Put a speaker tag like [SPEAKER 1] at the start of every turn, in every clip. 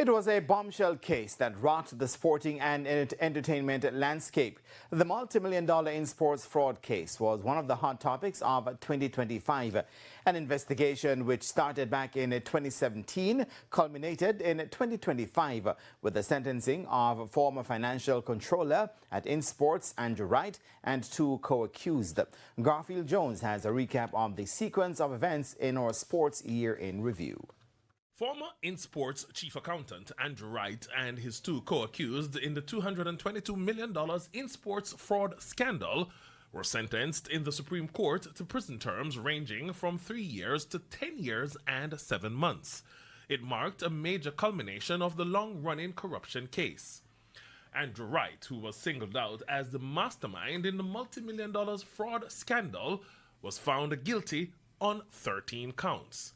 [SPEAKER 1] It was a bombshell case that rocked the sporting and entertainment landscape. The multi-million-dollar Insports fraud case was one of the hot topics of 2025. An investigation which started back in 2017 culminated in 2025 with the sentencing of former financial controller at Insports, Andrew Wright, and two co-accused. Garfield Jones has a recap of the sequence of events in our sports year in review.
[SPEAKER 2] Former Insports chief accountant Andrew Wright and his two co-accused in the $222 million Insports fraud scandal were sentenced in the Supreme Court to prison terms ranging from 3 years to 10 years and 7 months. It marked a major culmination of the long-running corruption case. Andrew Wright, who was singled out as the mastermind in the multi-million-dollar fraud scandal, was found guilty on 13 counts.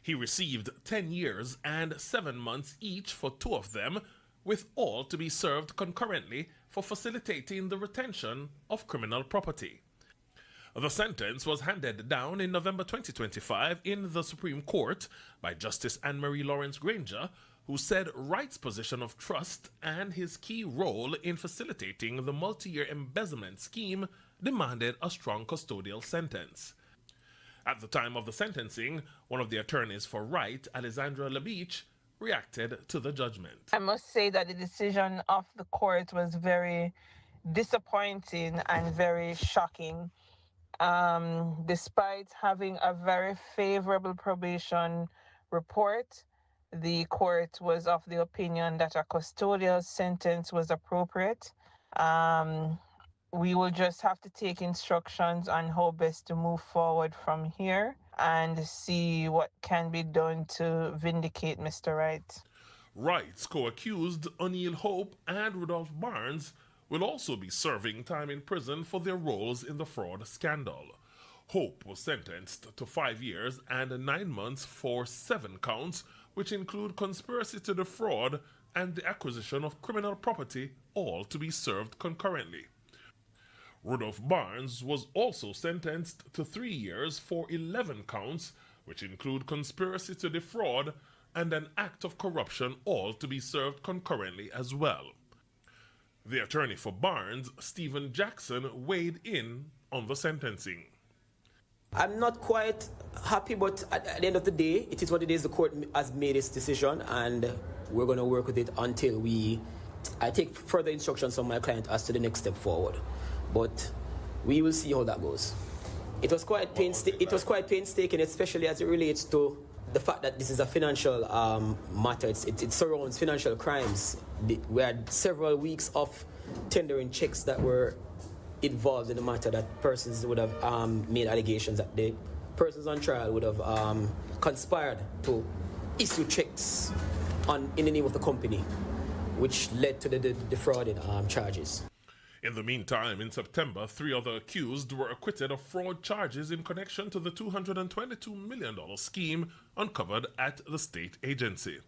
[SPEAKER 2] He received 10 years and 7 months each for two of them, with all to be served concurrently for facilitating the retention of criminal property. The sentence was handed down in November 2025 in the Supreme Court by Justice Anne-Marie Lawrence Granger, who said Wright's position of trust and his key role in facilitating the multi-year embezzlement scheme demanded a strong custodial sentence. At the time of the sentencing, one of the attorneys for Wright, Alessandra Labeach, reacted to the judgment.
[SPEAKER 3] I must say that the decision of the court was very disappointing and very shocking. Despite having a very favorable probation report, the court was of the opinion that a custodial sentence was appropriate. We will just have to take instructions on how best to move forward from here and see what can be done to vindicate Mr. Wright.
[SPEAKER 2] Wright's co-accused O'Neill Hope and Rudolph Barnes will also be serving time in prison for their roles in the fraud scandal. Hope was sentenced to 5 years and 9 months for 7 counts, which include conspiracy to defraud and the acquisition of criminal property, all to be served concurrently. Rudolph Barnes was also sentenced to 3 years for 11 counts, which include conspiracy to defraud and an act of corruption, all to be served concurrently as well. The attorney for Barnes, Stephen Jackson, weighed in on the sentencing.
[SPEAKER 4] I'm not quite happy, but at the end of the day, it is what it is. The court has made its decision, and we're going to work with it until I take further instructions from my client as to the next step forward. But we will see how that goes. It was quite painstaking, especially as it relates to the fact that this is a financial matter. It surrounds financial crimes. We had several weeks of tendering checks that were involved in the matter, that persons would have made allegations that the persons on trial would have conspired to issue checks in the name of the company, which led to the defrauding charges.
[SPEAKER 2] In the meantime, in September, 3 other accused were acquitted of fraud charges in connection to the $222 million scheme uncovered at the state agency.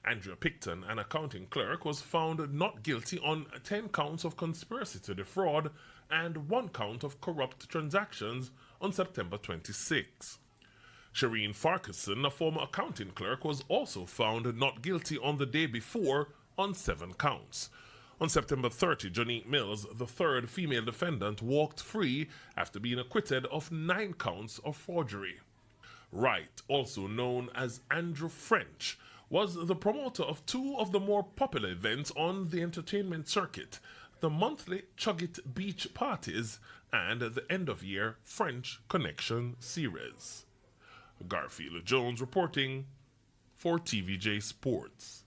[SPEAKER 2] Andrea Picton, an accounting clerk, was found not guilty on 10 counts of conspiracy to defraud and 1 count of corrupt transactions on September 26. Shireen Farquharson, a former accounting clerk, was also found not guilty on the day before on 7 counts. On September 30, Jonique Mills, the third female defendant, walked free after being acquitted of 9 counts of forgery. Wright, also known as Andrew French, was the promoter of 2 of the more popular events on the entertainment circuit, the monthly Chugget Beach parties and the end-of-year French Connection series. Garfield Jones reporting for TVJ Sports.